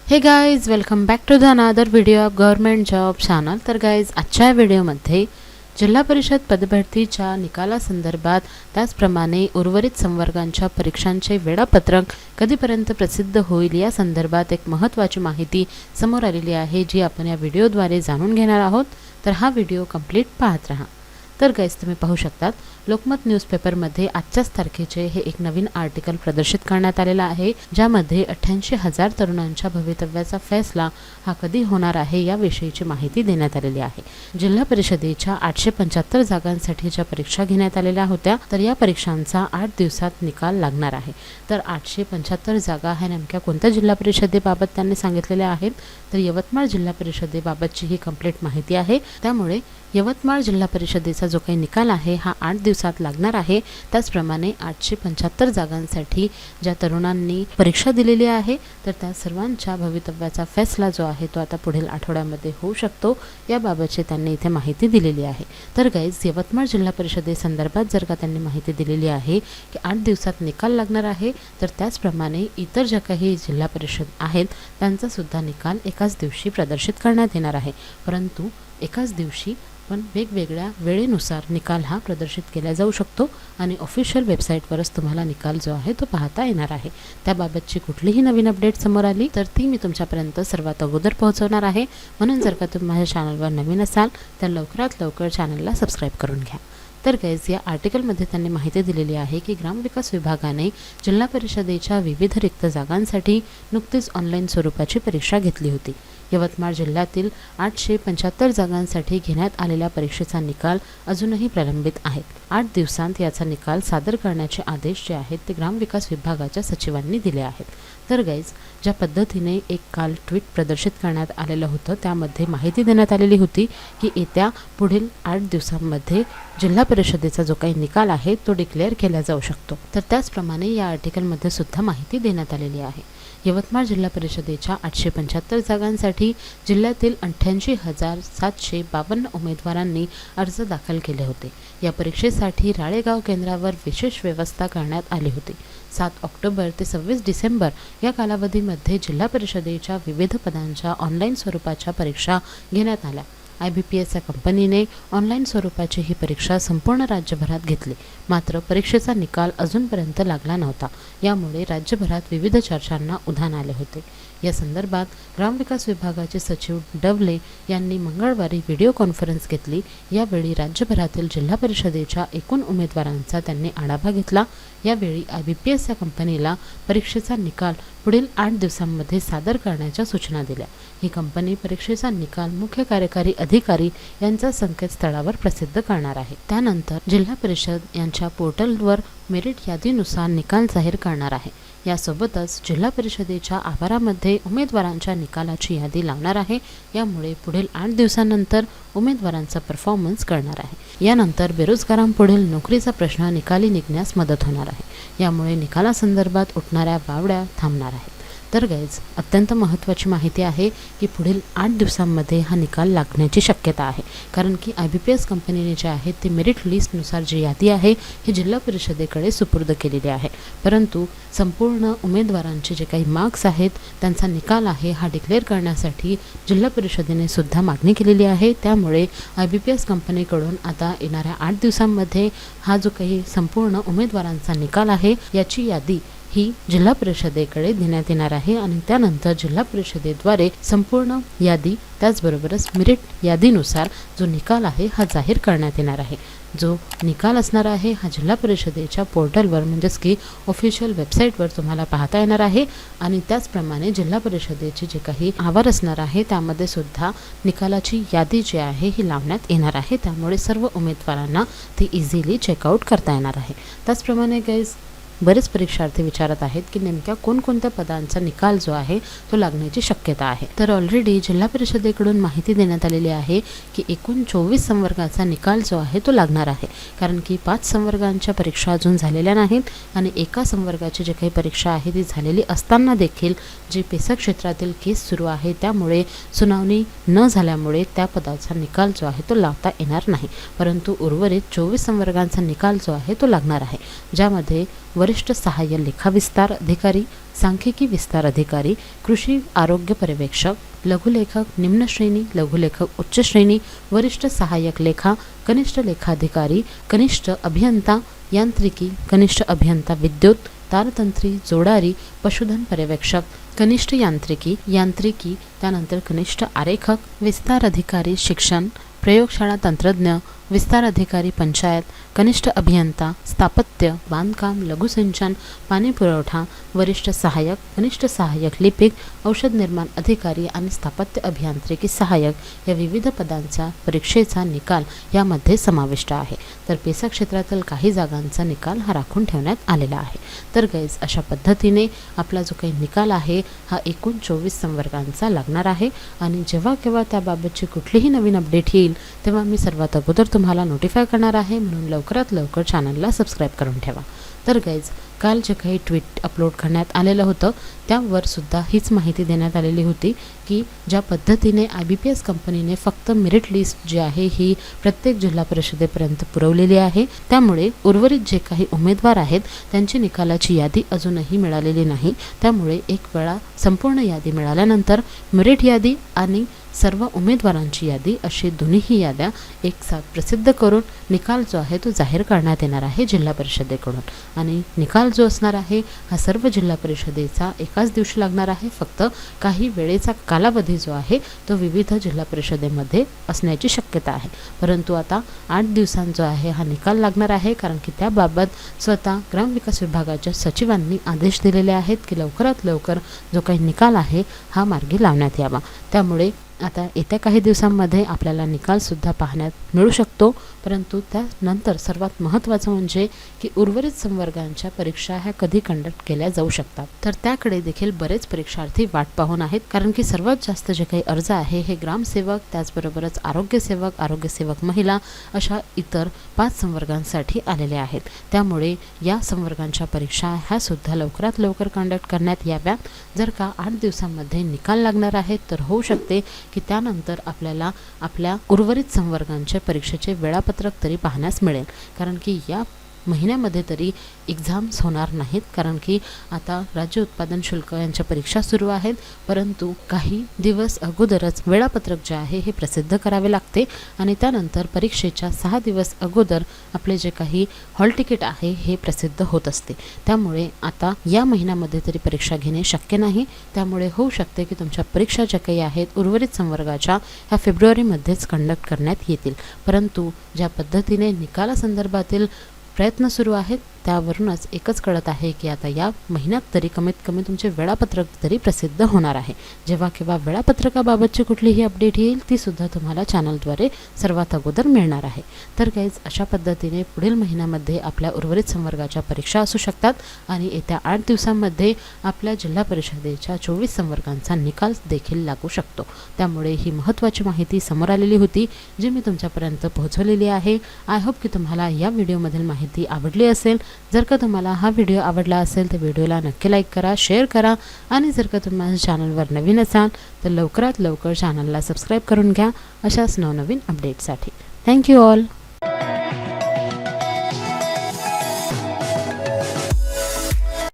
हे guys, welcome back to the another video of government job channel. तर guys, आजच्या व्हिडिओमध्ये जिल्हा परिषद पदभरतीच्या निकालासंदर्भात त्याचप्रमाणे उर्वरित संवर्गांच्या परीक्षांचे वेळापत्रक कधीपर्यंत प्रसिद्ध होईल या संदर्भात एक महत्त्वाची माहिती समोर आलेली आहे, जी आपण या व्हिडिओद्वारे जाणून घेणार आहोत। तर हा व्हिडिओ कंप्लीट पाहत रहा। तर गाइज, तुम्ही पाहू शकतात लोकमत न्यूजपेपरमध्ये आजच्याच तारखेचे हे एक नवीन आर्टिकल प्रदर्शित करण्यात आलेला आहे, ज्यामध्ये 88,000 तरुणांच्या भवितव्याचा फैसला हा कधी होणार आहे याविषयीची माहिती देण्यात आलेली आहे। जिल्हा परिषदेच्या 875 जागांसाठीच्या परीक्षा घेण्यात आलेल्या होत्या, तर या परीक्षांचा 8 दिवसात निकाल लागणार आहे। तर 875 जागा ह्या नेमक्या कोणत्या जिल्हा परिषदेबाबत त्यांनी सांगितलेल्या आहेत, तर यवतमाळ जिल्हा परिषदेबाबतची ही कंप्लीट माहिती आहे। त्यामुळे यवतमाळ जिल्हा परिषदेचा जो काही निकाल आहे हा 8 दिवसात लागणार आहे। त्याचप्रमाणे 875 जागांसाठी ज्या तरुणांनी परीक्षा दिलेली आहे, तर त्या सर्वांच्या भवितव्याचा फैसला जो आहे तो आता पुढील आठवड्यामध्ये होऊ शकतो, याबाबतची त्यांनी इथे माहिती दिलेली आहे। तर गाइज, यवतमाळ जिल्हा परिषदेसंदर्भात जर का त्यांनी माहिती दिलेली आहे की 8 दिवसात निकाल लागणार आहे, तर त्याचप्रमाणे इतर ज्या काही जिल्हा परिषद आहेत त्यांचा सुद्धा निकाल एकाच दिवशी प्रदर्शित करण्यात येणार आहे। परंतु एकाच दिवशी पण वेगवेगळ्या वेळेनुसार निकाल हा प्रदर्शित केला जाऊ शकतो आणि ऑफिशियल वेबसाईटवरच तुम्हाला निकाल जो आहे तो पाहता येणार आहे। त्याबाबतची कुठलीही नवीन अपडेट समोर आली तर ती मी तुमच्यापर्यंत सर्वात अगोदर पोहोचवणार आहे। म्हणून जर का तुम्ही माझ्या चॅनलवर नवीन असाल तर लवकरात लवकर चॅनलला सबस्क्राईब करून घ्या। तर गाइज, या आर्टिकलमध्ये त्यांनी माहिती दिलेली आहे की ग्रामविकास विभागाने जिल्हा परिषदेच्या विविध रिक्त जागांसाठी नुकतीच ऑनलाईन स्वरूपाची परीक्षा घेतली होती। यवतमाळ जिल्ह्यातील 875 जागांसाठी घेण्यात आलेल्या परीक्षेचा निकाल अजूनही प्रलंबित आहे। 8 दिवसांत याचा निकाल सादर करण्याचे आदेश जे आहेत ते ग्रामविकास विभागाच्या सचिवांनी दिले आहेत। तर गाइज, ज्या पद्धतीने एक काल ट्विट प्रदर्शित करण्यात आलेलं होतं त्यामध्ये माहिती देण्यात आलेली होती की येत्या पुढील 8 दिवसांमध्ये जिल्हा परिषदेचा जो काही निकाल आहे तो डिक्लेअर केला जाऊ शकतो। तर त्याचप्रमाणे या आर्टिकलमध्ये सुद्धा माहिती देण्यात आलेली आहे। यवतमाळ जिल्हा परिषदेच्या 875 जागांसाठी जिल्ह्यातील 88,752 उमेदवारांनी अर्ज दाखल केले होते। या परीक्षेसाठी राळेगाव केंद्रावर विशेष व्यवस्था करण्यात आली होती। 7 ऑक्टोबर ते 26 डिसेंबर या कालावधीमध्ये जिल्हा परिषदेच्या विविध पदांच्या ऑनलाईन स्वरूपाच्या परीक्षा घेण्यात आल्या। IBPS या कंपनीने ऑनलाईन स्वरूपाची ही परीक्षा संपूर्ण राज्यभरात घेतली, मात्र परीक्षेचा निकाल अजूनपर्यंत लागला नव्हता। यामुळे राज्यभरात विविध चर्चांना उधाण आले होते। या संदर्भात ग्रामविकास विभागाचे सचिव डवले यांनी मंगळवारी व्हिडिओ कॉन्फरन्स घेतली। यावेळी राज्यभरातील जिल्हा परिषदेच्या एकूण उमेदवारांचा त्यांनी आढावा घेतला। यावेळी IBPS या कंपनीला परीक्षेचा निकाल पुढील 8 दिवसांमध्ये सादर करण्याच्या सूचना दिल्या। ही कंपनी परीक्षेचा निकाल मुख्य कार्यकारी अधिकारी यांच्या संकेतस्थळावर प्रसिद्ध करणार आहे। त्यानंतर जिल्हा परिषद यांच्या पोर्टलवर मेरिट यादीनुसार निकाल जाहीर करणार आहे। यासोबतच जिल्हा परिषदेच्या आवारामध्ये उमेदवारांच्या निकालाची यादी लावणार आहे। यामुळे पुढील 8 दिवसांनंतर उमेदवारांचा परफॉर्मन्स करणार आहे। यानंतर बेरोजगारांपुढील नोकरीचा प्रश्न निकाली निघण्यास मदत होणार आहे। यामुळे निकालासंदर्भात उठणाऱ्या वावड्या थांबणार आहेत। तर गाइज, अत्यंत महत्त्वाची माहिती आहे की पुढील 8 दिवसांमध्ये हा निकाल लागण्याची शक्यता आहे, कारण की IBPS कंपनीने जे आहे ते मेरिट लिस्टनुसार जी यादी आहे ही जिल्हा परिषदेकडे सुपूर्द केलेली आहे। परंतु संपूर्ण उमेदवारांचे जे काही मार्क्स आहेत त्यांचा निकाल आहे हा डिक्लेअर करण्यासाठी जिल्हा परिषदेने सुद्धा मागणी केलेली आहे। त्यामुळे IBPS कंपनीकडून आता येणाऱ्या 8 दिवसांमध्ये हा जो काही संपूर्ण उमेदवारांचा निकाल आहे याची यादी ही जिल्हा परिषदेकडे देण्यात येणार आहे आणि त्यानंतर जिल्हा परिषदेद्वारे संपूर्ण यादी त्याचबरोबरच मेरिट यादीनुसार जो निकाल आहे हा जाहीर करण्यात येणार आहे। जो निकाल असणार आहे हा जिल्हा परिषदेच्या पोर्टलवर म्हणजेच की ऑफिशियल वेबसाईटवर तुम्हाला पाहता येणार आहे आणि त्याचप्रमाणे जिल्हा परिषदेचे जे काही आवार असणार आहे त्यामध्ये सुद्धा निकालाची यादी जी आहे ही लावण्यात येणार आहे। त्यामुळे सर्व उमेदवारांना ती इझिली चेकआउट करता येणार आहे। त्याचप्रमाणे गाइज, बरेच परीक्षार्थी विचारत आहेत की नेमक्या कोणकोणत्या पदांचा निकाल जो आहे तो लागण्याची शक्यता आहे। तर ऑलरेडी जिल्हा परिषदेकडून माहिती देण्यात आलेली आहे की एकूण 24 संवर्गाचा निकाल जो आहे तो लागणार आहे, कारण की 5 संवर्गांच्या परीक्षा अजून झालेल्या नाहीत आणि एका संवर्गाची जी काही परीक्षा आहे ती झालेली असताना देखील जी पेसा क्षेत्रातील केस सुरू आहे त्यामुळे सुनावणी न झाल्यामुळे त्या पदाचा निकाल जो आहे तो लावता येणार नाही। परंतु उर्वरित 24 संवर्गांचा निकाल जो आहे तो लागणार आहे, ज्यामध्ये वरिष्ठ सहाय्य लेखा विस्तार अधिकारी, सांख्यिकी विस्तार अधिकारी, कृषी आरोग्य पर्यवेक्षक, लघुलेखक निम्न श्रेणी, लघुलेखक उच्च श्रेणी, वरिष्ठ सहाय्यक लेखा, कनिष्ठ लेखाधिकारी, कनिष्ठ अभियंता यांत्रिकी, कनिष्ठ अभियंता विद्युत, तारतंत्री, जोडारी, पशुधन पर्यवेक्षक, कनिष्ठ यांत्रिकी, त्यानंतर कनिष्ठ आरेखक, विस्तार अधिकारी शिक्षण, प्रयोगशाळा तंत्रज्ञ, विस्तार अधिकारी पंचायत, कनिष्ठ अभियंता स्थापत्य, बांधकाम, लघुसिंचन, पाणी पुरवठा, वरिष्ठ सहाय्यक, कनिष्ठ सहाय्यक लिपिक, औषध निर्माण अधिकारी आणि स्थापत्य अभियांत्रिकी सहाय्यक या विविध पदांचा परीक्षेचा निकाल यामध्ये समाविष्ट आहे. तर पेसा क्षेत्रातील काही जागांचा निकाल हा राखून ठेवण्यात आलेला आहे. तर गाईज अशा पद्धतीने आपला जो काही निकाल आहे हा एकूण 24 संवर्गांचा लागणार आहे आणि जेव्हा केव्हा त्याबाबतची कुठलीही नवीन अपडेट येईल तेव्हा मी सर्वात अगोदर तुम्हाला नोटिफाय करणार आहे, म्हणून लवकरात लवकर चॅनलला सबस्क्राईब करून ठेवा. तर गाईज काल जे काही ट्विट अपलोड करण्यात आलेलं होतं त्यावर सुद्धा हीच माहिती देण्यात आलेली होती की ज्या पद्धतीने IBPS कंपनीने फक्त मेरिट लिस्ट जी आहे ही प्रत्येक जिल्हा परिषदेपर्यंत पुरवलेली आहे, त्यामुळे उर्वरित जे काही उमेदवार आहेत त्यांची निकालाची यादी अजूनही मिळालेली नाही. त्यामुळे एक वेळा संपूर्ण यादी मिळाल्यानंतर मेरिट यादी आणि सर्व उमेदवारांची यादी अशी दोन्हीही याद्या एकसाथ प्रसिद्ध करून निकाल जो आहे तो जाहीर करण्यात येणार आहे जिल्हा परिषदेकडून. आणि निकाल जो असणार आहे हा सर्व जिल्हा परिषदेचा एकाच दिवशी लागणार आहे. फक्त काही वेळेचा कालावधी जो आहे तो विविध जिल्हा परिषदेमध्ये असण्याची शक्यता आहे. परंतु आता 8 दिवसांचा आहे हा निकाल लागणार आहे, कारण की त्याबाबत स्वतः ग्रामविकास विभागाच्या सचिवांनी आदेश दिलेले आहेत की लवकरात लवकर जो काही निकाल आहे हा मार्गी लावण्यात यावा. त्यामुळे आता येत्या काही दिवसांमध्ये आपल्याला निकालसुद्धा पाहण्यात मिळू शकतो. परंतु त्यानंतर सर्वात महत्त्वाचं म्हणजे की उर्वरित संवर्गांच्या परीक्षा ह्या कधी कंडक्ट केल्या जाऊ शकतात, तर त्याकडे देखील बरेच परीक्षार्थी वाट पाहून आहेत. कारण की सर्वात जास्त जे काही अर्ज आहे हे ग्रामसेवक, त्याचबरोबरच आरोग्यसेवक महिला अशा इतर 5 संवर्गांसाठी आलेले आहेत. त्यामुळे या संवर्गांच्या परीक्षा ह्या सुद्धा लवकरात लवकर कंडक्ट करण्यात याव्यात. जर का 8 दिवसांमध्ये निकाल लागणार आहेत तर होऊ शकते की त्यानंतर आपल्याला आपल्या उर्वरित संवर्गांच्या परीक्षेचे वेळापत्रक तरी पाहण्यास मिळेल. कारण की या महिन्यामध्ये तरी एक्झाम्स होणार नाहीत, कारण की आता राज्य उत्पादन शुल्क यांच्या परीक्षा सुरू आहेत. परंतु काही दिवस अगोदरच वेळापत्रक जे आहे हे प्रसिद्ध करावे लागते आणि त्यानंतर परीक्षेच्या 6 दिवस अगोदर आपले जे काही हॉल तिकीट आहे हे प्रसिद्ध होत असते. त्यामुळे आता या महिन्यामध्ये तरी परीक्षा घेणे शक्य नाही. त्यामुळे होऊ शकते की तुमच्या परीक्षा ज्या काही आहेत उर्वरित संवर्गाच्या ह्या फेब्रुवारीमध्येच कंडक्ट करण्यात येतील. परंतु ज्या पद्धतीने निकालासंदर्भातील प्रयत्न सुरू आहेत त्यावरूनच एकच कळत आहे की आता या महिन्यात तरी कमीत कमी तुमचे वेळापत्रक तरी प्रसिद्ध होणार आहे. जेव्हा केव्हा वेळापत्रकाबाबतची कुठलीही अपडेट येईल ती सुद्धा तुम्हाला चॅनलद्वारे सर्वात अगोदर मिळणार आहे. तर गाईज अशा पद्धतीने पुढील महिन्यामध्ये आपल्या उर्वरित संवर्गाच्या परीक्षा असू शकतात आणि येत्या 8 दिवसांमध्ये आपल्या जिल्हा परिषदेच्या 24 संवर्गांचा निकाल देखील लागू शकतो. त्यामुळे ही महत्त्वाची माहिती समोर आलेली होती जी मी तुमच्यापर्यंत पोहोचवलेली आहे. आय होप की तुम्हाला या व्हिडिओमधील माहिती आवडली असेल. जर का तुम्हाला हा व्हिडिओ आवडला असेल तर व्हिडिओला नक्की लाईक करा, शेअर करा आणि जर का तुम्ही माझ्या चॅनलवर नवीन असाल तर लवकरात लवकर चॅनलला सबस्क्राईब करून घ्या अशाच नवनवीन अपडेटसाठी. Thank you all.